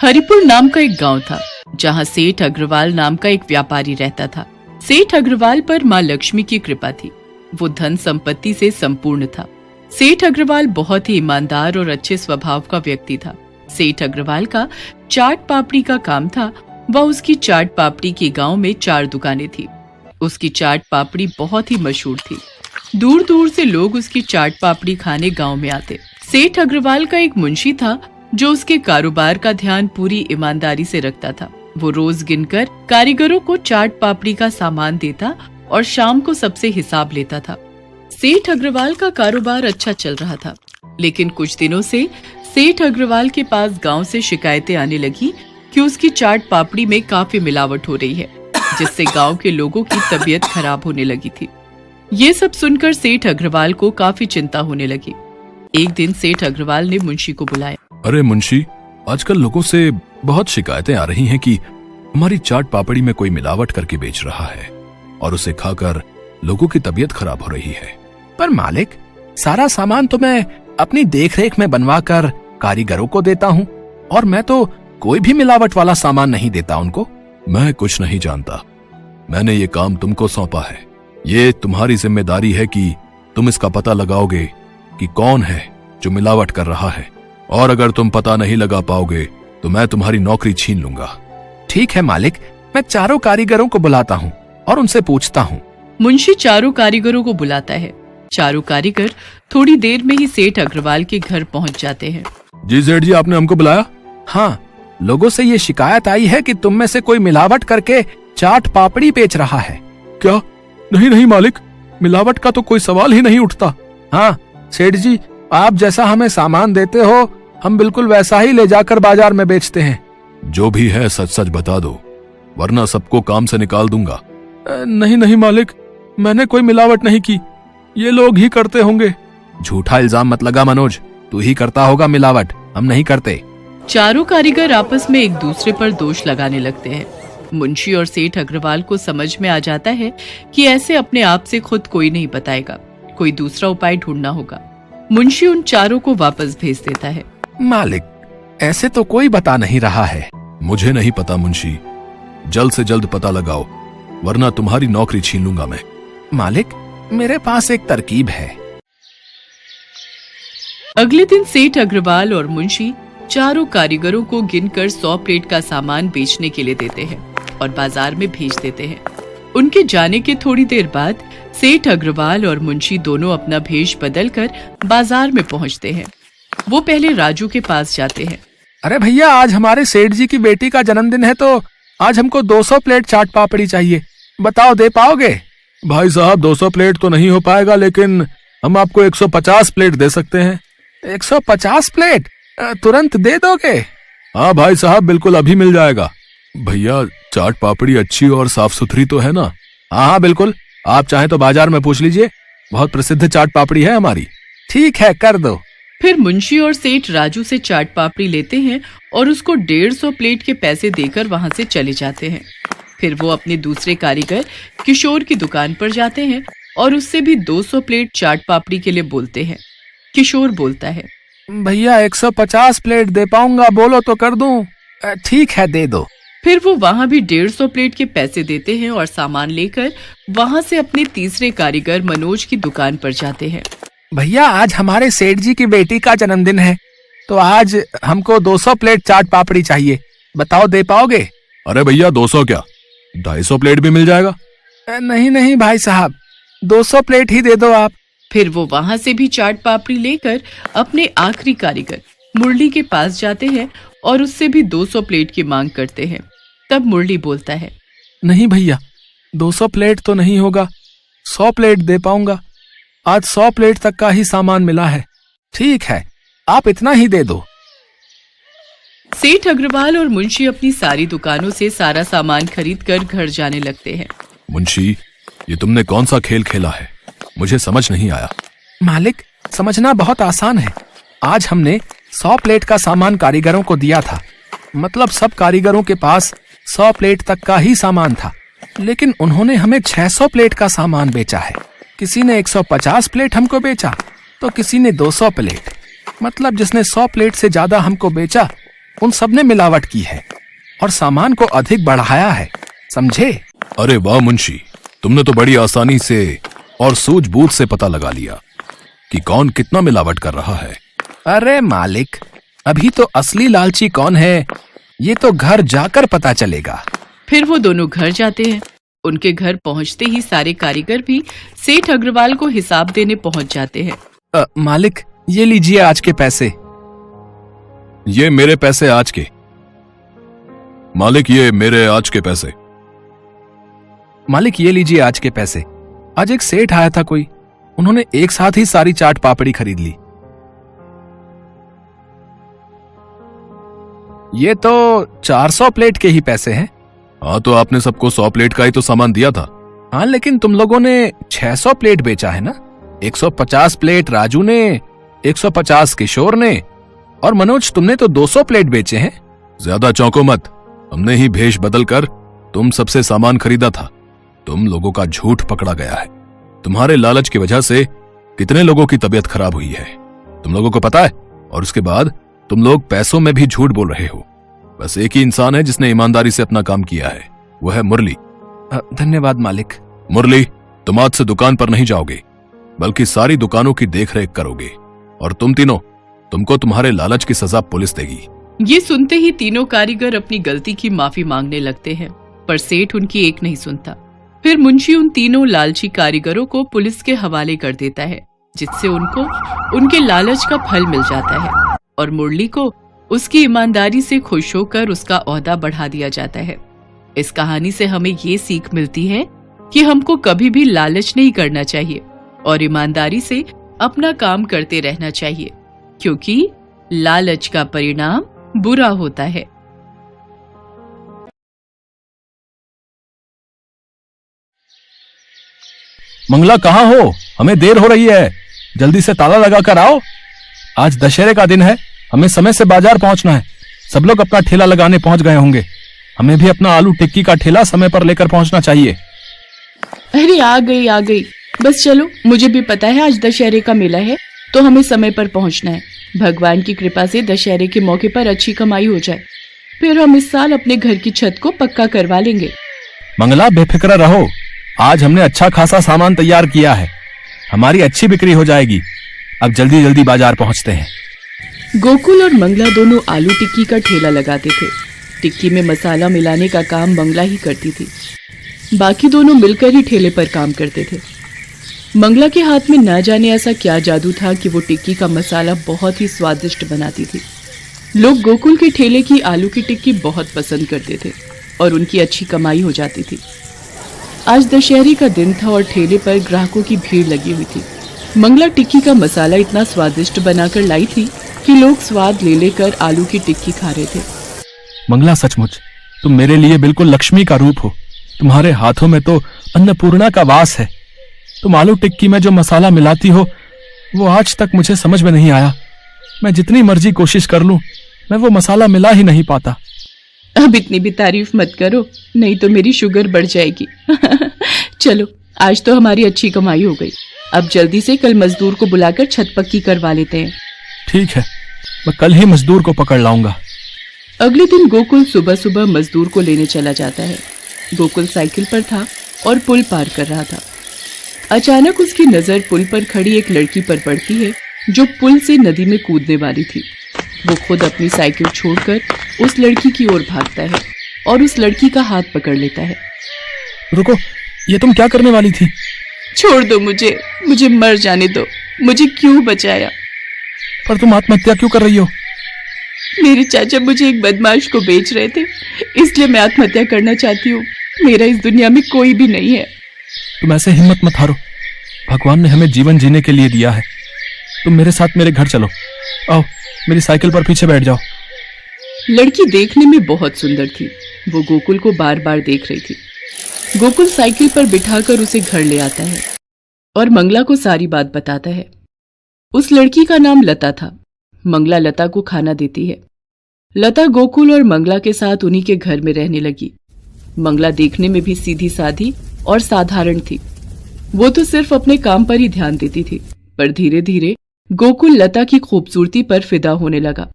हरिपुर नाम का एक गांव था जहां सेठ अग्रवाल नाम का एक व्यापारी रहता था। सेठ अग्रवाल पर मां लक्ष्मी की कृपा थी। वो धन संपत्ति से संपूर्ण था। सेठ अग्रवाल बहुत ही ईमानदार और अच्छे स्वभाव का व्यक्ति था। सेठ अग्रवाल का चाट पापड़ी का काम था। वह उसकी चाट पापड़ी की गांव में 4 दुकानें थी। उसकी चाट पापड़ी बहुत ही मशहूर थी। दूर दूर से लोग उसकी चाट पापड़ी खाने गांव में आते। सेठ अग्रवाल का एक मुंशी था जो उसके कारोबार का ध्यान पूरी ईमानदारी से रखता था। वो रोज गिनकर कारीगरों को चाट पापड़ी का सामान देता और शाम को सबसे हिसाब लेता था। सेठ अग्रवाल का कारोबार अच्छा चल रहा था, लेकिन कुछ दिनों से सेठ अग्रवाल के पास गांव से शिकायतें आने लगी कि उसकी चाट पापड़ी में काफी मिलावट हो रही है, जिससे गांव के लोगों की तबीयत खराब होने लगी थी। ये सब सुनकर सेठ अग्रवाल को काफी चिंता होने लगी। एक दिन सेठ अग्रवाल ने मुंशी को बुलाया। अरे मुंशी, आजकल लोगों से बहुत शिकायतें आ रही हैं कि हमारी चाट पापड़ी में कोई मिलावट करके बेच रहा है और उसे खाकर लोगों की तबीयत खराब हो रही है। पर मालिक, सारा सामान तो मैं अपनी देखरेख में बनवाकर कारीगरों को देता हूँ और मैं तो कोई भी मिलावट वाला सामान नहीं देता उनको। मैं कुछ नहीं जानता। मैंने ये काम तुमको सौंपा है। ये तुम्हारी जिम्मेदारी है कि तुम इसका पता लगाओगे कि कौन है जो मिलावट कर रहा है, और अगर तुम पता नहीं लगा पाओगे तो मैं तुम्हारी नौकरी छीन लूंगा। ठीक है मालिक, मैं 4 कारीगरों को बुलाता हूँ और उनसे पूछता हूँ। मुंशी 4 कारीगरों को बुलाता है। 4 कारीगर थोड़ी देर में ही सेठ अग्रवाल के घर पहुँच जाते हैं। जी सेठ जी, आपने हमको बुलाया? हाँ, लोगों से ये शिकायत आई है कि तुम में से कोई मिलावट करके चाट पापड़ी बेच रहा है। क्या? नहीं नहीं मालिक, मिलावट का तो कोई सवाल ही नहीं उठता। हाँ सेठ जी, आप जैसा हमें सामान देते हो हम बिल्कुल वैसा ही ले जाकर बाजार में बेचते हैं। जो भी है सच सच बता दो, वरना सबको काम से निकाल दूंगा। नहीं नहीं मालिक, मैंने कोई मिलावट नहीं की, ये लोग ही करते होंगे। झूठा इल्जाम मत लगा मनोज, तू ही करता होगा मिलावट, हम नहीं करते। 4 कारीगर आपस में एक दूसरे पर दोष लगाने लगते हैं। मुंशी और सेठ अग्रवाल को समझ में आ जाता है कि ऐसे अपने आप से खुद कोई नहीं बताएगा, कोई दूसरा उपाय ढूंढना होगा। मुंशी उन 4 को वापस भेज देता है। मालिक, ऐसे तो कोई बता नहीं रहा है। मुझे नहीं पता मुंशी, जल्द से जल्द पता लगाओ, वरना तुम्हारी नौकरी छीन लूंगा मैं। मालिक, मेरे पास एक तरकीब है। अगले दिन सेठ अग्रवाल और मुंशी 4 कारीगरों को गिनकर 100 प्लेट का सामान बेचने के लिए देते हैं और बाजार में भेज देते हैं। उनके जाने के थोड़ी देर बाद सेठ अग्रवाल और मुंशी दोनों अपना भेष बदलकर बाजार में पहुंचते हैं। वो पहले राजू के पास जाते हैं। अरे भैया, आज हमारे सेठ जी की बेटी का जन्मदिन है तो आज हमको 200 प्लेट चाट पापड़ी चाहिए, बताओ दे पाओगे? भाई साहब, 200 प्लेट तो नहीं हो पाएगा, लेकिन हम आपको 150 प्लेट दे सकते हैं। 150 प्लेट तुरंत दे दोगे? हाँ भाई साहब, बिल्कुल अभी मिल जाएगा। भैया, चाट पापड़ी अच्छी और साफ सुथरी तो है ना? हाँ हाँ बिल्कुल, आप चाहें तो बाजार में पूछ लीजिए, बहुत प्रसिद्ध चाट पापड़ी है हमारी। ठीक है, कर दो। फिर मुंशी और सेठ राजू से चाट पापड़ी लेते हैं और उसको 150 प्लेट के पैसे देकर वहां से चले जाते हैं। फिर वो अपने दूसरे कारीगर किशोर की दुकान पर जाते हैं और उससे भी 200 प्लेट चाट पापड़ी के लिए बोलते हैं। किशोर बोलता है, भैया 150 प्लेट दे पाऊंगा, बोलो तो कर दूं। ठीक है, दे दो। फिर वो वहां भी 150 प्लेट के पैसे देते हैं और सामान लेकर वहां से अपने तीसरे कारीगर मनोज की दुकान पर जाते हैं। भैया, आज हमारे सेठ जी की बेटी का जन्मदिन है तो आज हमको 200 प्लेट चाट पापड़ी चाहिए, बताओ दे पाओगे? अरे भैया, 200 क्या, 250 प्लेट भी मिल जाएगा। नहीं नहीं भाई साहब, 200 प्लेट ही दे दो आप। फिर वो वहां से भी चाट पापड़ी लेकर अपने आखिरी कारीगर मुरली के पास जाते हैं और उससे भी 200 प्लेट की मांग करते हैं। तब मुरली बोलता है, नहीं भैया, 200 प्लेट तो नहीं होगा, 100 प्लेट दे पाऊंगा, आज 100 प्लेट तक का ही सामान मिला है। ठीक है, आप इतना ही दे दो। सेठ अग्रवाल और मुंशी अपनी सारी दुकानों से सारा सामान खरीद कर घर जाने लगते हैं। मुंशी, ये तुमने कौन सा खेल खेला है, मुझे समझ नहीं आया। मालिक, समझना बहुत आसान है। आज हमने 100 प्लेट का सामान कारीगरों को दिया था, मतलब सब कारीगरों के पास 100 प्लेट तक का ही सामान था, लेकिन उन्होंने हमें 600 प्लेट का सामान बेचा है। किसी ने 150 प्लेट हमको बेचा तो किसी ने 200 प्लेट, मतलब जिसने 100 प्लेट से ज्यादा हमको बेचा उन सब ने मिलावट की है और सामान को अधिक बढ़ाया है, समझे? अरे वाह मुंशी, तुमने तो बड़ी आसानी से और सूझबूझ से पता लगा लिया कि कौन कितना मिलावट कर रहा है। अरे मालिक, अभी तो असली लालची कौन है ये तो घर जाकर पता चलेगा। फिर वो दोनों घर जाते हैं। उनके घर पहुंचते ही सारे कारीगर भी सेठ अग्रवाल को हिसाब देने पहुंच जाते हैं। मालिक, ये लीजिए आज के पैसे। ये मेरे पैसे आज के। मालिक, ये मेरे आज के पैसे। मालिक, ये लीजिए आज के पैसे। आज एक सेठ आया था कोई, उन्होंने एक साथ ही सारी चाट पापड़ी खरीद ली। ये तो 400 प्लेट के ही पैसे हैं। हाँ, तो आपने सबको 100 प्लेट का ही तो सामान दिया था। हाँ, लेकिन तुम लोगों ने 600 प्लेट बेचा है ना। 150 प्लेट राजू ने, 150 किशोर ने, और मनोज तुमने तो 200 प्लेट बेचे हैं। ज्यादा चौंको मत, हमने ही भेष बदल कर तुम सबसे सामान खरीदा था। तुम लोगों का झूठ पकड़ा गया है। तुम्हारे लालच की वजह से कितने लोगों की तबीयत खराब हुई है तुम लोगों को पता है। और उसके बाद तुम लोग पैसों में भी झूठ बोल रहे हो। बस एक ही इंसान है जिसने ईमानदारी से अपना काम किया है, वो है मुरली। धन्यवाद मालिक। मुरली, तुम आज से दुकान पर नहीं जाओगे, बल्कि सारी दुकानों की देखरेख करोगे। और तुम तीनों, तुमको तुम्हारे लालच की सजा पुलिस देगी। ये सुनते ही तीनों कारीगर अपनी गलती की माफी मांगने लगते हैं, पर सेठ उनकी एक नहीं सुनता। फिर मुंशी उन तीनों लालची कारीगरों को पुलिस के हवाले कर देता है, जिससे उनको उनके लालच का फल मिल जाता है और मुरली को उसकी ईमानदारी से खुश होकर उसका ओहदा बढ़ा दिया जाता है। इस कहानी से हमें ये सीख मिलती है कि हमको कभी भी लालच नहीं करना चाहिए और ईमानदारी से अपना काम करते रहना चाहिए, क्योंकि लालच का परिणाम बुरा होता है। मंगला, कहाँ हो? हमें देर हो रही है, जल्दी से ताला लगा कर आओ। आज दशहरे का दिन है, हमें समय से बाजार पहुंचना है। सब लोग अपना ठेला लगाने पहुंच गए होंगे, हमें भी अपना आलू टिक्की का ठेला समय पर लेकर पहुंचना चाहिए। अरे आ गई, बस चलो, मुझे भी पता है आज दशहरे का मेला है, तो हमें समय पर पहुंचना है। भगवान की कृपा से दशहरे के मौके पर अच्छी कमाई हो जाए, फिर हम इस साल अपने घर की छत को पक्का करवा लेंगे। मंगला, बेफिक्र रहो, आज हमने अच्छा खासा सामान तैयार किया है, हमारी अच्छी बिक्री हो जाएगी। अब जल्दी जल्दी बाजार पहुंचते हैं। गोकुल और मंगला दोनों आलू टिक्की का ठेला लगाते थे। टिक्की में मसाला मिलाने का काम मंगला ही करती थी, बाकी दोनों मिलकर ही ठेले पर काम करते थे। मंगला के हाथ में ना जाने ऐसा क्या जादू था कि वो टिक्की का मसाला बहुत ही स्वादिष्ट बनाती थी। लोग गोकुल के ठेले की आलू की टिक्की बहुत पसंद करते थे और उनकी अच्छी कमाई हो जाती थी। आज दशहरे का दिन था और ठेले पर ग्राहकों की भीड़ लगी हुई थी। मंगला टिक्की का मसाला इतना स्वादिष्ट बनाकर लाई थी कि लोग स्वाद ले लेकर आलू की टिक्की खा रहे थे। मंगला, सचमुच तुम मेरे लिए बिल्कुल लक्ष्मी का रूप हो। तुम्हारे हाथों में तो अन्नपूर्णा का वास है। तुम आलू टिक्की में जो मसाला मिलाती हो वो आज तक मुझे समझ में नहीं आया। मैं जितनी मर्जी कोशिश कर लूं, मैं वो मसाला मिला ही नहीं पाता। अब इतनी भी तारीफ मत करो, नहीं तो मेरी शुगर बढ़ जाएगी। चलो, आज तो हमारी अच्छी कमाई हो गई। अब जल्दी से कल मजदूर को बुलाकर छत पक्की करवा लेते हैं। ठीक है, मैं कल ही मजदूर को पकड़ लाऊंगा। अगले दिन गोकुल सुबह सुबह मजदूर को लेने चला जाता है। गोकुल साइकिल पर था और पुल पार कर रहा था। अचानक उसकी नजर पुल पर खड़ी एक लड़की पर पड़ती है जो पुल से नदी में कूदने वाली थी। वो खुद अपनी साइकिल छोड़कर उस लड़की की ओर भागता है और उस लड़की का हाथ पकड़ लेता है। रुको, ये तुम क्या करने वाली थी? छोड़ दो मुझे मर जाने दो। मुझे क्यों बचाया? पर तुम आत्महत्या क्यों कर रही हो? मेरे चाचा मुझे एक बदमाश को बेच रहे थे, इसलिए मैं आत्महत्या करना चाहती हूँ। मेरा इस दुनिया में कोई भी नहीं है। तुम ऐसे हिम्मत मत हारो, भगवान ने हमें जीवन जीने के लिए दिया है। तुम मेरे साथ मेरे घर चलो। आओ, मेरी साइकिल पर पीछे बैठ जाओ। लड़की देखने में बहुत सुंदर थी। वो गोकुल को बार बार देख रही थी। गोकुल साइकिल पर बिठाकर उसे घर ले आता है और मंगला को सारी बात बताता है। उस लड़की का नाम लता था। मंगला लता को खाना देती है। लता गोकुल और मंगला के साथ उन्हीं के घर में रहने लगी। मंगला देखने में भी सीधी साधी और साधारण थी। वो तो सिर्फ अपने काम पर ही ध्यान देती थी, पर धीरे धीरे गोकुल लता की खूबसूरती पर फिदा होने लगा।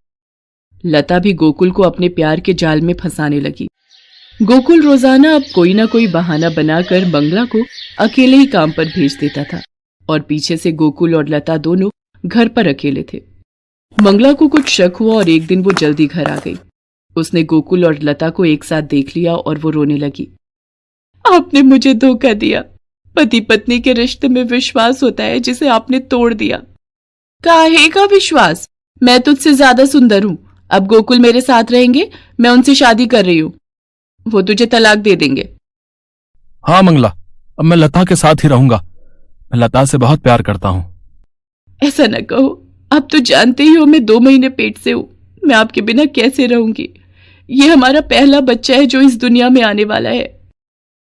लता भी गोकुल को अपने प्यार के जाल में फंसाने लगी। गोकुल रोजाना अब कोई ना कोई बहाना बनाकर मंगला को अकेले ही काम पर भेज देता था और पीछे से गोकुल और लता दोनों घर पर अकेले थे। मंगला को कुछ शक हुआ और एक दिन वो जल्दी घर आ गई। उसने गोकुल और लता को एक साथ देख लिया और वो रोने लगी। आपने मुझे धोखा दिया। पति पत्नी के रिश्ते में विश्वास होता है जिसे आपने तोड़ दिया। काहे का विश्वास? मैं तुझसे ज्यादा सुंदर हूं। अब गोकुल मेरे साथ रहेंगे, मैं उनसे शादी कर रही हूं। वो तुझे तलाक दे देंगे। हाँ मंगला, अब मैं लता के साथ ही रहूंगा। मैं लता से बहुत प्यार करता हूँ। ऐसा न कहो, अब तो जानते ही हो मैं 2 महीने पेट से हूं। मैं आपके बिना कैसे रहूंगी? ये हमारा पहला बच्चा है जो इस दुनिया में आने वाला है।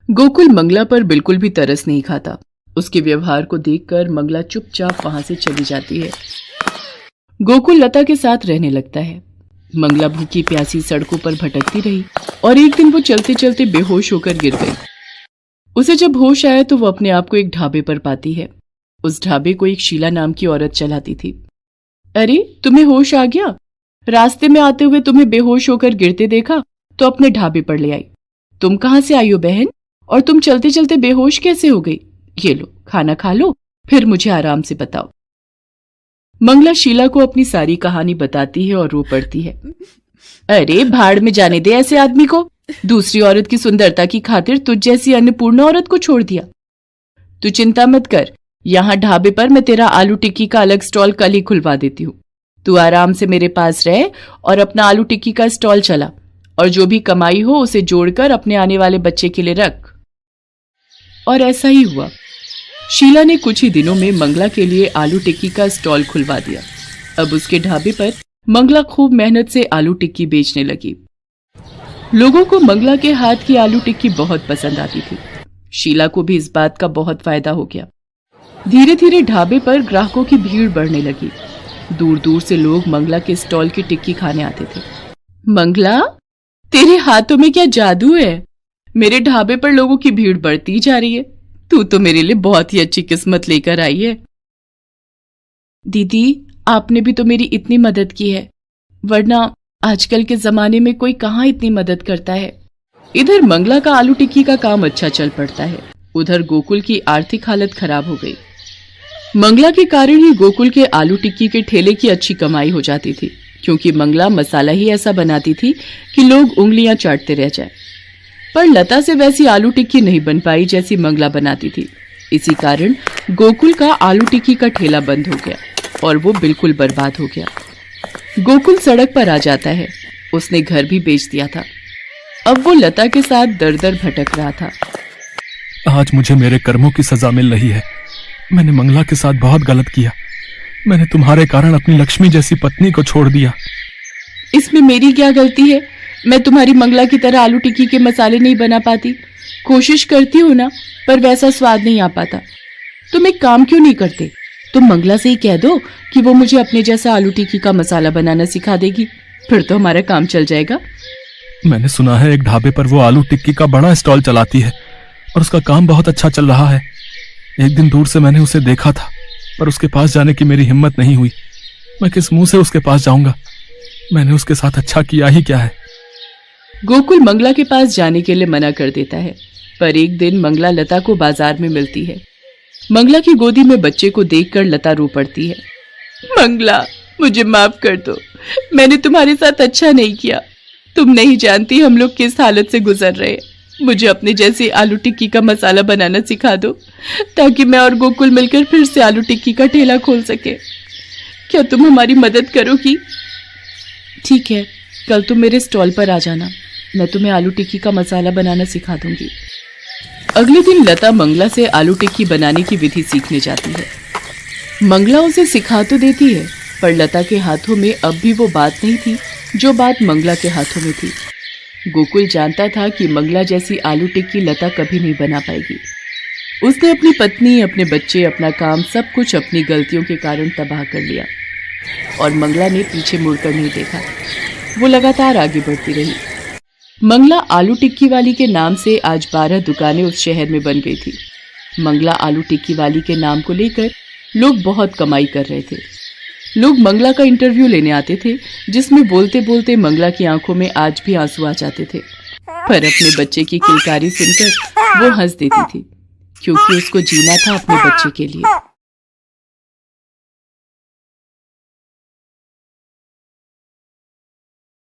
गोकुल मंगला पर बिल्कुल भी तरस नहीं खाता। उसके व्यवहार को देखकर मंगला चुपचाप वहां से चली जाती है। गोकुल लता के साथ रहने लगता है। मंगला भूखी प्यासी सड़कों पर भटकती रही और एक दिन वो चलते चलते बेहोश होकर गिर गई। उसे जब होश आया तो वो अपने आप को एक ढाबे पर पाती है। उस ढाबे को एक शीला नाम की औरत चलाती थी। अरे, तुम्हें होश आ गया? रास्ते में आते हुए तुम्हें बेहोश होकर गिरते देखा तो अपने ढाबे पर ले आई। तुम कहां से आई हो बहन? और तुम चलते चलते बेहोश कैसे हो गई? ये लो, खाना खा लो, फिर मुझे आराम से बताओ। मंगला शीला को अपनी सारी कहानी बताती है और रो पड़ती है। अरे भाड़ में जाने दे ऐसे आदमी को। दूसरी औरत की सुंदरता की खातिर तुझ जैसी अन्नपूर्णा औरत को छोड़ दिया। तू चिंता मत कर, यहाँ ढाबे पर मैं तेरा आलू टिक्की का अलग स्टॉल कल ही खुलवा देती हूँ। तू आराम से मेरे पास रह और अपना आलू टिक्की का स्टॉल चला और जो भी कमाई हो उसे जोड़कर अपने आने वाले बच्चे के लिए रख। और ऐसा ही हुआ। शीला ने कुछ ही दिनों में मंगला के लिए आलू टिक्की का स्टॉल खुलवा दिया। अब उसके ढाबे पर मंगला खूब मेहनत से आलू टिक्की बेचने लगी। लोगों को मंगला के हाथ की आलू टिक्की बहुत पसंद आती थी। शीला को भी इस बात का बहुत फायदा हो गया। धीरे धीरे ढाबे पर ग्राहकों की भीड़ बढ़ने लगी। दूर दूर से लोग मंगला के स्टॉल की टिक्की खाने आते थे। मंगला, तेरे हाथों में क्या जादू है? मेरे ढाबे पर लोगों की भीड़ बढ़ती जा रही है। तू तो मेरे लिए बहुत ही अच्छी किस्मत लेकर आई है। दीदी, आपने भी तो मेरी इतनी मदद की है, वरना आजकल के जमाने में कोई कहाँ इतनी मदद करता है। इधर मंगला का आलू टिक्की का काम अच्छा चल पड़ता है, उधर गोकुल की आर्थिक हालत खराब हो गई। मंगला के कारण ही गोकुल के आलू टिक्की के ठेले की अच्छी कमाई हो जाती थी, क्योंकि मंगला मसाला ही ऐसा बनाती थी कि लोग उंगलियां चाटते रह जाए। पर लता से वैसी आलू टिक्की नहीं बन पाई जैसी मंगला बनाती थी। इसी कारण गोकुल का आलू टिक्की का ठेला बंद हो गया और वो बिल्कुल बर्बाद हो गया। गोकुल सड़क पर आ जाता है। उसने घर भी बेच दिया था। अब वो लता के साथ दर दर भटक रहा था। आज मुझे मेरे कर्मों की सजा मिल रही है। मैंने मंगला के साथ बहुत गलत किया। मैंने तुम्हारे कारण अपनी लक्ष्मी जैसी पत्नी को छोड़ दिया। इसमें मेरी क्या गलती है? मैं तुम्हारी मंगला की तरह आलू टिक्की के मसाले नहीं बना पाती। कोशिश करती हूँ ना, पर वैसा स्वाद नहीं आ पाता। तुम एक काम क्यों नहीं करते? तुम मंगला से ही कह दो कि वो मुझे अपने जैसा आलू टिक्की का मसाला बनाना सिखा देगी, फिर तो हमारा काम चल जाएगा। मैंने सुना है एक ढाबे पर वो आलू टिक्की का बड़ा स्टॉल चलाती है और उसका काम बहुत अच्छा चल रहा है। एक दिन दूर से मैंने उसे देखा था, पर उसके पास जाने की मेरी हिम्मत नहीं हुई। मैं किस मुंह से उसके पास जाऊंगा? मैंने उसके साथ अच्छा किया ही क्या है? गोकुल मंगला के पास जाने के लिए मना कर देता है, पर एक दिन मंगला लता को बाजार में मिलती है। मंगला की गोदी में बच्चे को देखकर लता रो पड़ती है। मंगला, मुझे माफ कर दो, मैंने तुम्हारे साथ अच्छा नहीं किया। तुम नहीं जानती हम लोग किस हालत से गुजर रहे हैं। मुझे अपने जैसे आलू टिक्की का मसाला बनाना सिखा दो, ताकि मैं और गोकुल मिलकर फिर से आलू टिक्की का ठेला खोल सके। क्या तुम हमारी मदद करोगी? ठीक है, कल तुम मेरे स्टॉल पर आ जाना, मैं तुम्हें आलू टिक्की का मसाला बनाना सिखा दूंगी। अगले दिन लता मंगला से आलू टिक्की बनाने की विधि सीखने जाती है। मंगला उसे सिखा तो देती है, पर लता के हाथों में अब भी वो बात नहीं थी जो बात मंगला के हाथों में थी। गोकुल जानता था कि मंगला जैसी आलू टिक्की लता कभी नहीं बना पाएगी। उसने अपनी पत्नी, अपने बच्चे, अपना काम, सब कुछ अपनी गलतियों के कारण तबाह कर लिया और मंगला ने पीछे मुड़कर नहीं देखा। वो लगातार आगे बढ़ती रही। मंगला आलू टिक्की वाली के नाम से आज 12 दुकानें उस शहर में बन गई थी। मंगला आलू टिक्की वाली के नाम को लेकर लोग बहुत कमाई कर रहे थे। लोग मंगला का इंटरव्यू लेने आते थे, जिसमें बोलते बोलते मंगला की आंखों में आज भी आंसू आ जाते थे। पर अपने बच्चे की किलकारी सुनकर वो हंस देती थी, क्योंकि उसको जीना था अपने बच्चे के लिए।